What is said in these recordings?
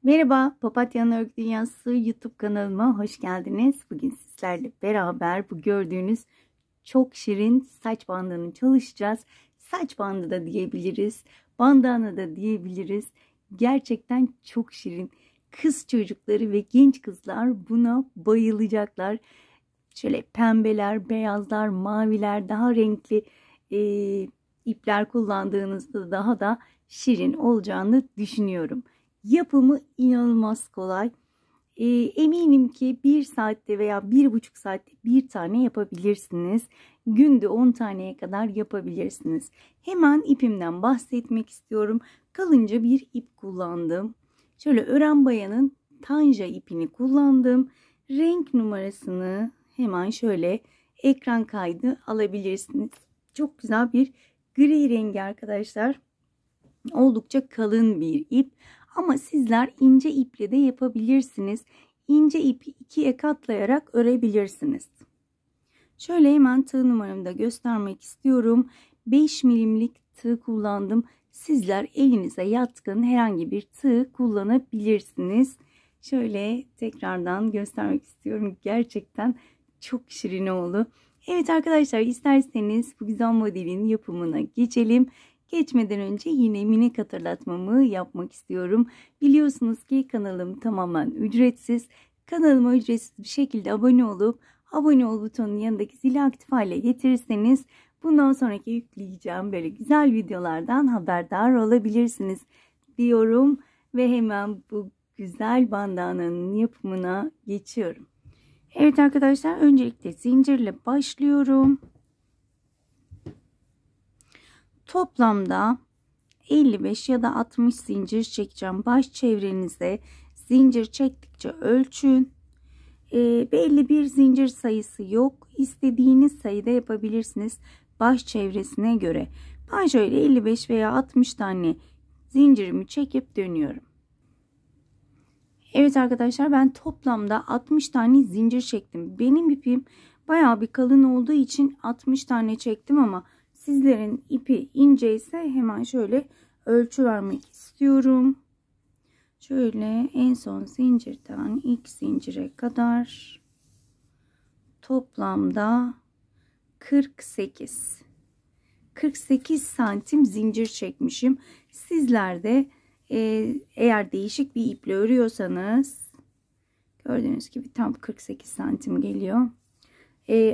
Merhaba, Papatya'nın Örgü Dünyası YouTube kanalıma hoş geldiniz. Bugün sizlerle beraber bu gördüğünüz çok şirin saç bandını çalışacağız. Saç bandı da diyebiliriz, bandana da diyebiliriz. Gerçekten çok şirin. Kız çocukları ve genç kızlar buna bayılacaklar. Şöyle pembeler, beyazlar, maviler, daha renkli ipler kullandığınızda daha da şirin olacağını düşünüyorum. Yapımı inanılmaz kolay. Eminim ki 1 saatte veya 1,5 saatte bir tane yapabilirsiniz. Günde 10 taneye kadar yapabilirsiniz. Hemen ipimden bahsetmek istiyorum. Kalınca bir ip kullandım. Şöyle Ören Bayan'ın Tanja ipini kullandım. Renk numarasını hemen şöyle ekran kaydı alabilirsiniz. Çok güzel bir gri rengi arkadaşlar. Oldukça kalın bir ip. Ama sizler ince iple de yapabilirsiniz. İnce ipi ikiye katlayarak örebilirsiniz. Şöyle hemen tığ numaramı da göstermek istiyorum. 5 milimlik tığ kullandım. Sizler elinize yatkın herhangi bir tığ kullanabilirsiniz. Şöyle tekrardan göstermek istiyorum. Gerçekten çok şirin oldu. Evet arkadaşlar, isterseniz bu güzel modelin yapımına geçelim. Geçmeden önce yine minik hatırlatmamı yapmak istiyorum. Biliyorsunuz ki kanalım tamamen ücretsiz. Kanalıma ücretsiz bir şekilde abone olup abone ol butonunun yanındaki zili aktif hale getirirseniz bundan sonraki yükleyeceğim böyle güzel videolardan haberdar olabilirsiniz diyorum. Ve hemen bu güzel bandananın yapımına geçiyorum. Evet arkadaşlar, öncelikle zincirle başlıyorum. Toplamda 55 ya da 60 zincir çekeceğim. Baş çevrenize zincir çektikçe ölçün. Belli bir zincir sayısı yok. İstediğiniz sayıda yapabilirsiniz baş çevresine göre. Ben şöyle 55 veya 60 tane zincirimi çekip dönüyorum. Evet arkadaşlar, ben toplamda 60 tane zincir çektim. Benim ipim bayağı bir kalın olduğu için 60 tane çektim ama sizlerin ipi ince ise hemen şöyle ölçü vermek istiyorum. Şöyle en son zincirden ilk zincire kadar toplamda 48 santim zincir çekmişim. Sizler de eğer değişik bir iple örüyorsanız gördüğünüz gibi tam 48 santim geliyor.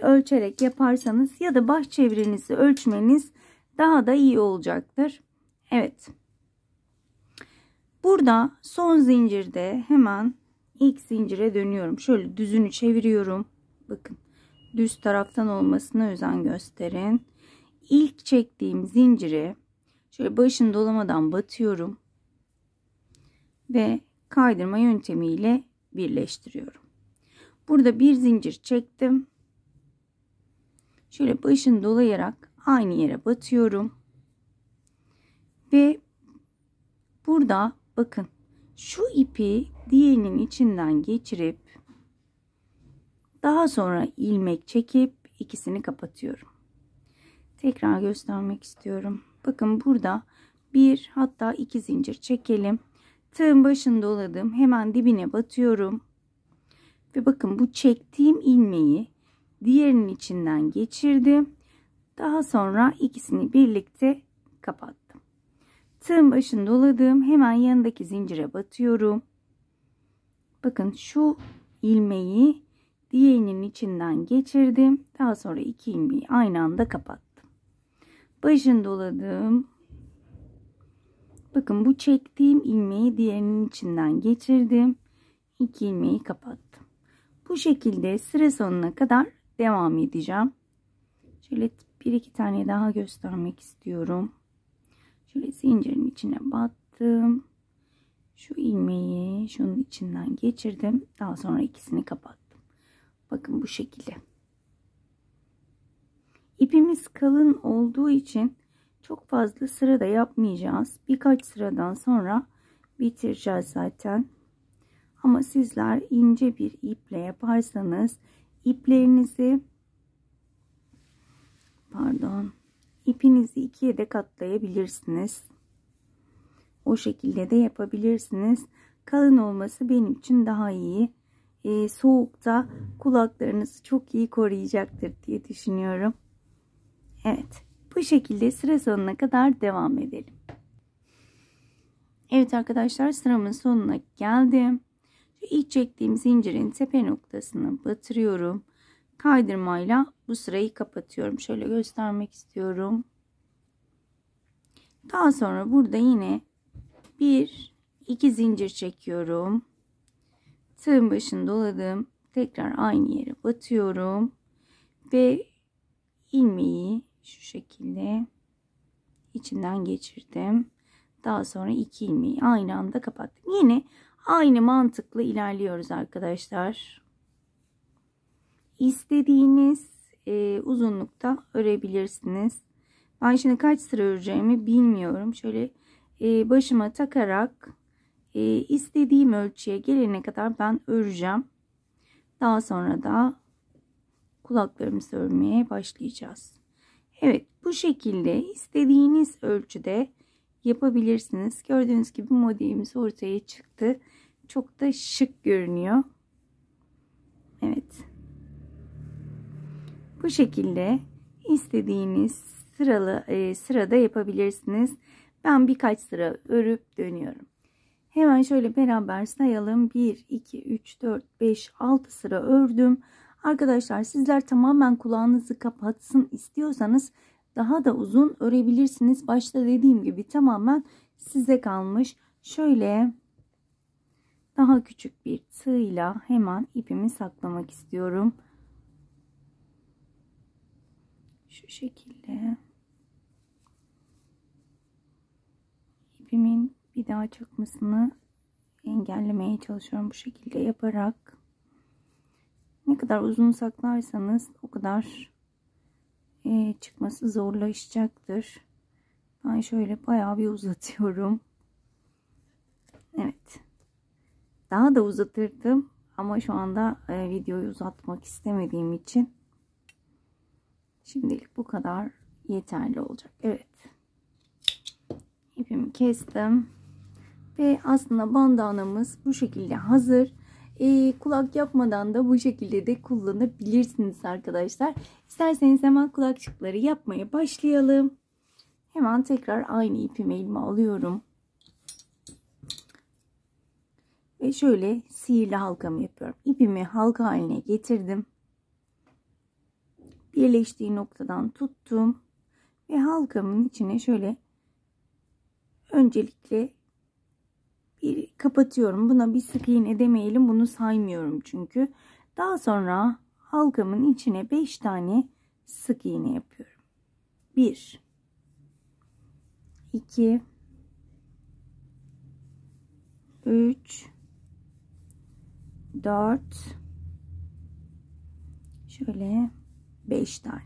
Ölçerek yaparsanız ya da baş çevrenizi ölçmeniz daha da iyi olacaktır. Evet. Burada son zincirde hemen ilk zincire dönüyorum. Şöyle düzünü çeviriyorum. Bakın, düz taraftan olmasına özen gösterin. İlk çektiğim zinciri şöyle başını dolamadan batıyorum ve kaydırma yöntemiyle birleştiriyorum. Burada bir zincir çektim. Şöyle başını dolayarak aynı yere batıyorum. Ve burada bakın, şu ipi diğerinin içinden geçirip daha sonra ilmek çekip ikisini kapatıyorum. Tekrar göstermek istiyorum. Bakın, burada bir hatta iki zincir çekelim. Tığın başını doladım. Hemen dibine batıyorum. Ve bakın, bu çektiğim ilmeği diğerinin içinden geçirdim. Daha sonra ikisini birlikte kapattım. Tığın başını doladım. Hemen yanındaki zincire batıyorum. Bakın, şu ilmeği diğerinin içinden geçirdim. Daha sonra iki ilmeği aynı anda kapattım. Başını doladım. Bakın, bu çektiğim ilmeği diğerinin içinden geçirdim. İki ilmeği kapattım. Bu şekilde sıra sonuna kadar devam edeceğim. Şöyle bir iki tane daha göstermek istiyorum. Şöyle zincirin içine battım. Şu ilmeği şunun içinden geçirdim. Daha sonra ikisini kapattım. Bakın, bu şekilde. İpimiz kalın olduğu için çok fazla sıra da yapmayacağız. Birkaç sıradan sonra bitireceğiz zaten. Ama sizler ince bir iple yaparsanız ipinizi ikiye de katlayabilirsiniz. O şekilde de yapabilirsiniz. kalın olması benim için daha iyi. Soğukta kulaklarınızı çok iyi koruyacaktır diye düşünüyorum. Evet, bu şekilde sıra sonuna kadar devam edelim. Evet arkadaşlar, sıramın sonuna geldim. Şu ilk çektiğim zincirin tepe noktasına batırıyorum. Kaydırmayla bu sırayı kapatıyorum. Şöyle göstermek istiyorum. Daha sonra burada yine 1-2 zincir çekiyorum. Tığın başını doladım. Tekrar aynı yere batıyorum. Ve ilmeği şu şekilde içinden geçirdim. Daha sonra 2 ilmeği aynı anda kapattım. Yine aynı mantıkla ilerliyoruz arkadaşlar. İstediğiniz uzunlukta örebilirsiniz. Ben şimdi kaç sıra öreceğimi bilmiyorum. Şöyle başıma takarak istediğim ölçüye gelene kadar ben öreceğim. Daha sonra da kulaklarımızı örmeye başlayacağız. Evet, bu şekilde istediğiniz ölçüde yapabilirsiniz. Gördüğünüz gibi modelimiz ortaya çıktı. Çok da şık görünüyor. Evet. Bu şekilde istediğiniz sırada yapabilirsiniz. Ben birkaç sıra örüp dönüyorum. Hemen şöyle beraber sayalım. 1, 2, 3, 4, 5, 6 sıra ördüm. Arkadaşlar sizler tamamen kulağınızı kapatsın istiyorsanız daha da uzun örebilirsiniz. Başta dediğim gibi tamamen size kalmış. Şöyle daha küçük bir tığla hemen ipimi saklamak istiyorum. Şu şekilde ipimin bir daha çıkmasını engellemeye çalışıyorum bu şekilde yaparak. Ne kadar uzun saklarsanız o kadar çıkması zorlaşacaktır. Ben şöyle bayağı bir uzatıyorum. Evet. Daha da uzatırdım ama şu anda videoyu uzatmak istemediğim için şimdilik bu kadar yeterli olacak. Evet. İpimi kestim. Ve aslında bandanamız bu şekilde hazır. Kulak yapmadan da bu şekilde de kullanabilirsiniz arkadaşlar. İsterseniz hemen kulakçıkları yapmaya başlayalım. Hemen tekrar aynı ipimi elime alıyorum. Ve şöyle sihirli halkamı yapıyorum. İpimi halka haline getirdim. Birleştiği noktadan tuttum. Ve halkamın içine şöyle öncelikle bir kapatıyorum. Buna bir sık iğne demeyelim. Bunu saymıyorum çünkü. Daha sonra halkamın içine 5 tane sık iğne yapıyorum. 1 2 3 4 şöyle 5 tane.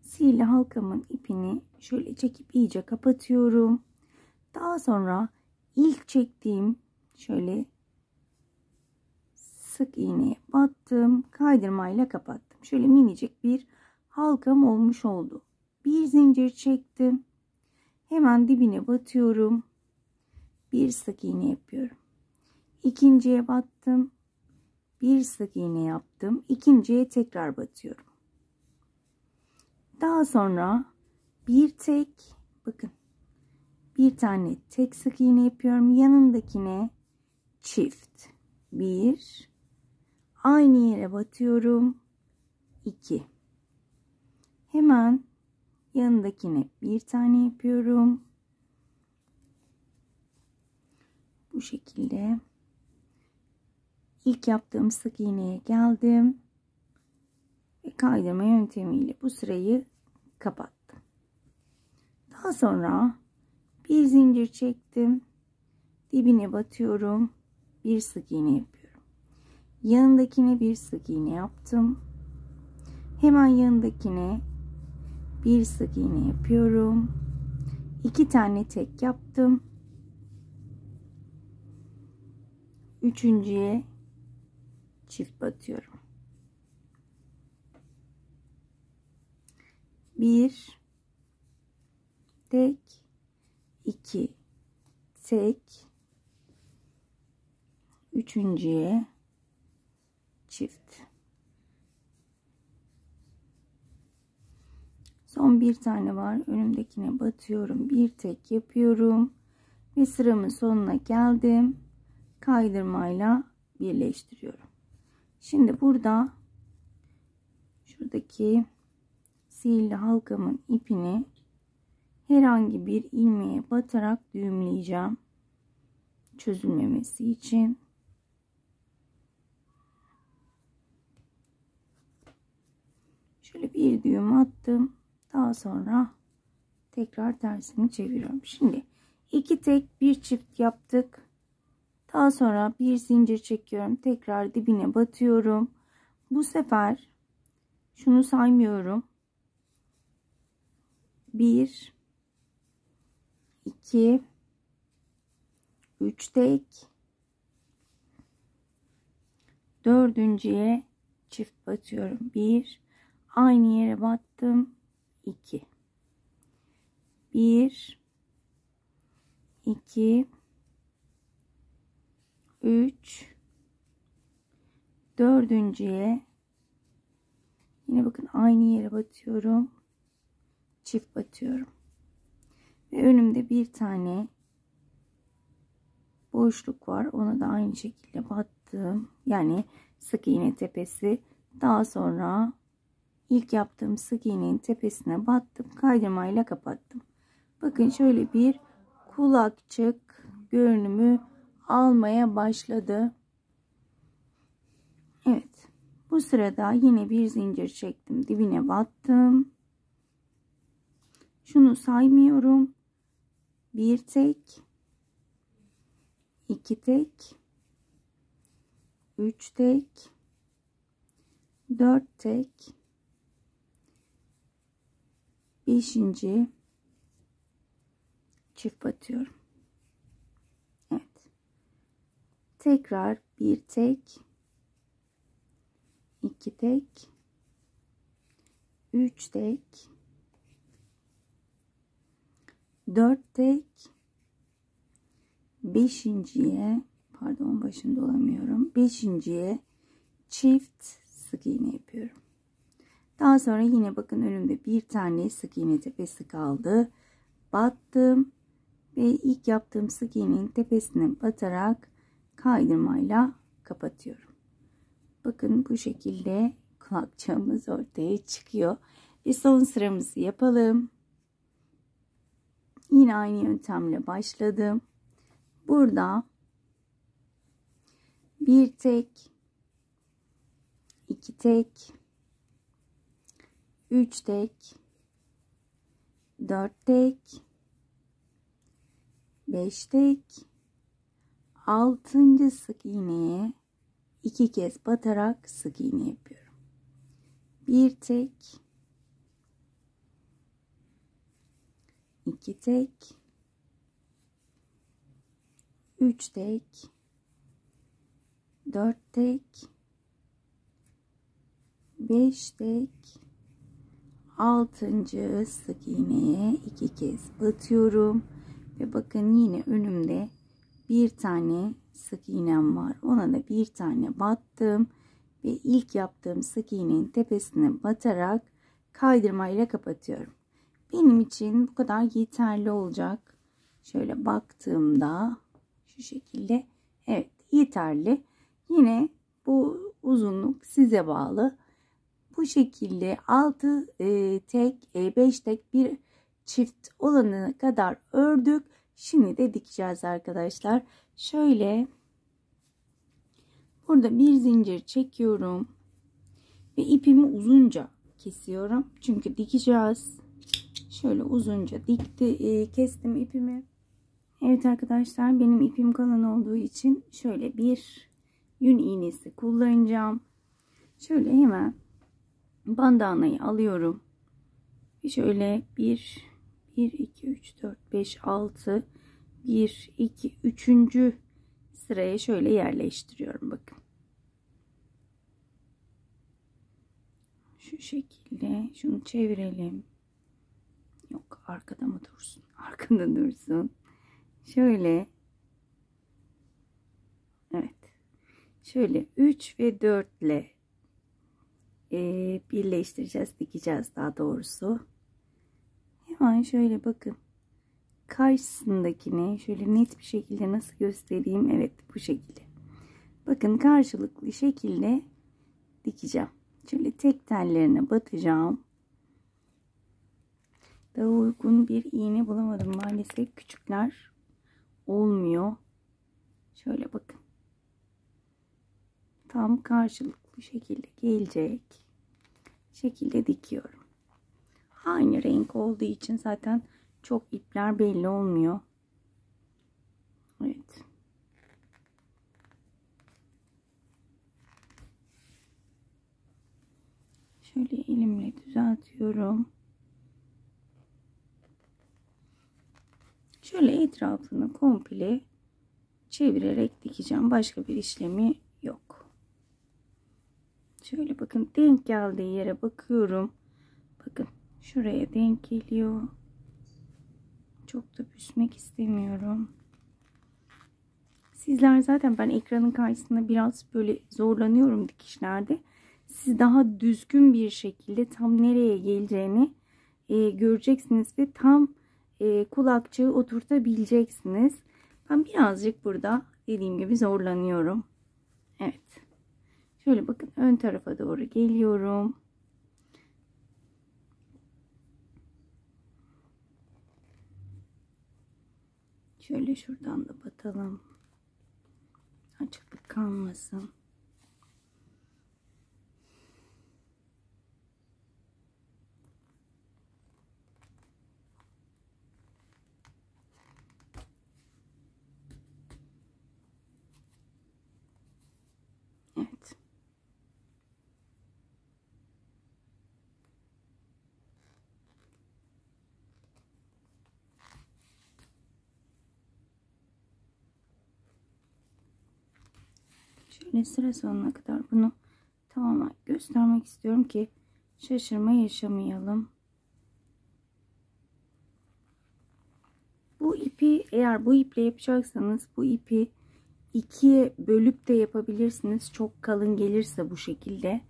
Sihirli halkamın ipini şöyle çekip iyice kapatıyorum. Daha sonra ilk çektiğim şöyle sık iğneye battım. Kaydırmayla kapattım. Şöyle minicik bir halkam olmuş oldu. Bir zincir çektim. Hemen dibine batıyorum. Bir sık iğne yapıyorum. İkinciye battım. Bir sık iğne yaptım. İkinciye tekrar batıyorum. Daha sonra bir tek, bakın, bir tane tek sık iğne yapıyorum. Yanındakine çift. 1, aynı yere batıyorum. 2. Hemen yanındakine bir tane yapıyorum. Bu şekilde ilk yaptığım sık iğneye geldim ve kaydırma yöntemiyle bu sırayı kapattım. Daha sonra bir zincir çektim. Dibine batıyorum. Bir sık iğne yapıyorum. Yanındakine bir sık iğne yaptım. Hemen yanındakine bir sık iğne yapıyorum. 2 tane tek yaptım. Üçüncüye çift batıyorum. 1 tek, 2 tek, tek, üçüncüye çift. Son bir tane var. Önümdekine batıyorum. Bir tek yapıyorum. Ve sıramın sonuna geldim. Kaydırmayla birleştiriyorum. Şimdi burada şuradaki sihirli halkamın ipini herhangi bir ilmeğe batarak düğümleyeceğim. Çözülmemesi için. Şöyle bir düğüm attım. Daha sonra tekrar tersini çeviriyorum. Şimdi 2 tek bir çift yaptık. Daha sonra bir zincir çekiyorum. Tekrar dibine batıyorum. Bu sefer şunu saymıyorum. 1 2 3 tek, dördüncüye çift batıyorum. 1, aynı yere battım. 2, 1 2 3, dördüncüye yine bakın aynı yere batıyorum, çift batıyorum ve önümde bir tane boşluk var, ona da aynı şekilde battım, yani sık iğne tepesi. Daha sonra ilk yaptığım sık iğnenin tepesine battım, kaydırmayla kapattım. Bakın şöyle bir kulakçık görünümü almaya başladı. Evet, bu sırada yine bir zincir çektim, dibine battım. Şunu saymıyorum. Bir tek, iki tek, üç tek, dört tek, beşinci çift batıyorum. Evet, tekrar bir tek, iki tek, üç tek, dört tek, beşinciye, pardon başında olamıyorum, beşinciye çift sık iğne yapıyorum. Daha sonra yine bakın önümde bir tane sık iğne tepesi kaldı. Battım ve ilk yaptığım sık iğnenin tepesine batarak kaydırmayla kapatıyorum. Bakın bu şekilde kulakçığımız ortaya çıkıyor. Ve son sıramızı yapalım. Yine aynı yöntemle başladım. Burada bir tek, iki tek, üç tek, dört tek, beş tek, altıncı sık iğneye iki kez batarak sık iğne yapıyorum. Bir tek, iki tek, üç tek, dört tek, beş tek, altıncı sık iğneye iki kez batıyorum ve bakın yine önümde bir tane sık iğnem var, ona da bir tane battım ve ilk yaptığım sık iğnenin tepesine batarak kaydırmayla kapatıyorum. Benim için bu kadar yeterli olacak. Şöyle baktığımda şu şekilde, evet yeterli. Yine bu uzunluk size bağlı. Bu şekilde 6 tek 5 tek bir çift olana kadar ördük. Şimdi de dikeceğiz arkadaşlar. Şöyle burada bir zincir çekiyorum ve ipimi uzunca kesiyorum çünkü dikeceğiz. Şöyle uzunca kestim ipimi. Evet arkadaşlar, benim ipim kalın olduğu için şöyle bir yün iğnesi kullanacağım. Şöyle hemen bandanayı alıyorum. Şöyle 1 2 3 4 5 6 1 2 3. sıraya şöyle yerleştiriyorum, bakın. Şu şekilde şunu çevirelim. Yok, arkada mı dursun? Arkada dursun. Şöyle Şöyle 3 ve 4 ile birleştireceğiz, dikeceğiz daha doğrusu. Hemen şöyle bakın. Karşısındakini şöyle net bir şekilde nasıl göstereyim? Evet, bu şekilde. Bakın karşılıklı şekilde dikeceğim. Şöyle tek tellerine batacağım. Daha uygun bir iğne bulamadım maalesef. Küçükler olmuyor. Şöyle bakın. Tam karşılıklı şekilde gelecek şekilde dikiyorum. Aynı renk olduğu için zaten çok ipler belli olmuyor. Evet. Şöyle elimle düzeltiyorum. Şöyle etrafını komple çevirerek dikeceğim. Başka bir işlemi yok. Şöyle bakın, denk geldiği yere bakıyorum. Bakın şuraya denk geliyor. Çok da büzmek istemiyorum. Sizler zaten, ben ekranın karşısında biraz böyle zorlanıyorum dikişlerde. Siz daha düzgün bir şekilde tam nereye geleceğini göreceksiniz ve tam kulakçığı oturtabileceksiniz. Ben birazcık burada dediğim gibi zorlanıyorum. Evet. Şöyle bakın, ön tarafa doğru geliyorum. Şöyle şuradan da batalım. Açıklık kalmasın. Evet. Şöyle sıra sonuna kadar bunu tamamen göstermek istiyorum ki şaşırma yaşamayalım. Bu ipi, eğer bu iple yapacaksanız bu ipi ikiye bölüp de yapabilirsiniz. Çok kalın gelirse bu şekilde.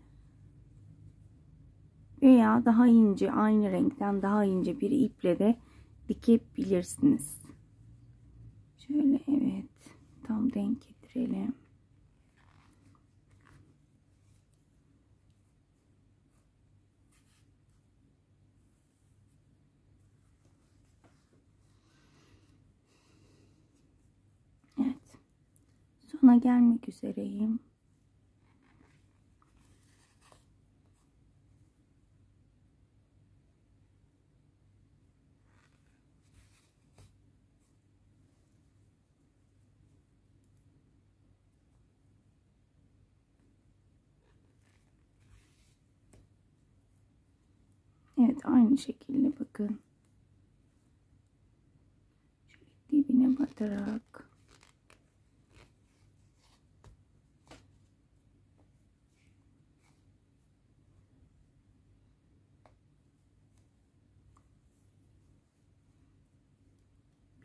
Veya daha ince, aynı renkten daha ince bir iple de dikebilirsiniz. Şöyle, evet, tam denk getirelim. Evet. Sona gelmek üzereyim. Evet, aynı şekilde bakın. Şöyle dibine batarak.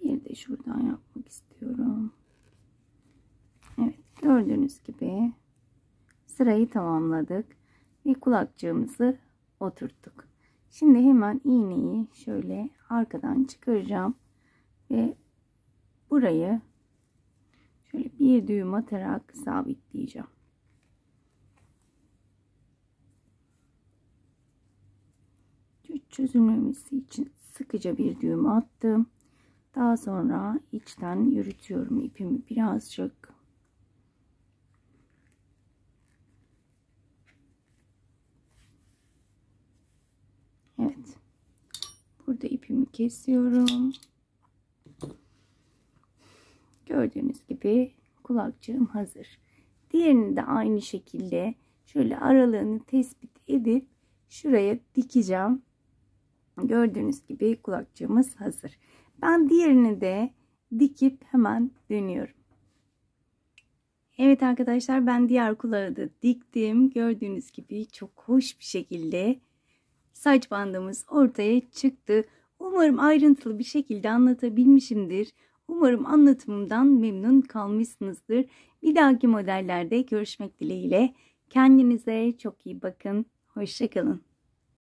Bir de şuradan yapmak istiyorum. Evet, gördüğünüz gibi sırayı tamamladık ve kulakçığımızı oturttuk. Şimdi hemen iğneyi şöyle arkadan çıkaracağım ve burayı şöyle bir düğüm atarak sabitleyeceğim. Çözülmemesi için sıkıca bir düğüm attım. Daha sonra içten yürütüyorum ipimi birazcık. Evet. Burada ipimi kesiyorum. Gördüğünüz gibi kulakçığım hazır. Diğerini de aynı şekilde şöyle aralığını tespit edip şuraya dikeceğim. Gördüğünüz gibi kulakçığımız hazır. Ben diğerini de dikip hemen dönüyorum. Evet arkadaşlar, ben diğer kulağı da diktim. Gördüğünüz gibi çok hoş bir şekilde saç bandımız ortaya çıktı. Umarım ayrıntılı bir şekilde anlatabilmişimdir. Umarım anlatımımdan memnun kalmışsınızdır. Bir dahaki modellerde görüşmek dileğiyle. Kendinize çok iyi bakın. Hoşça kalın.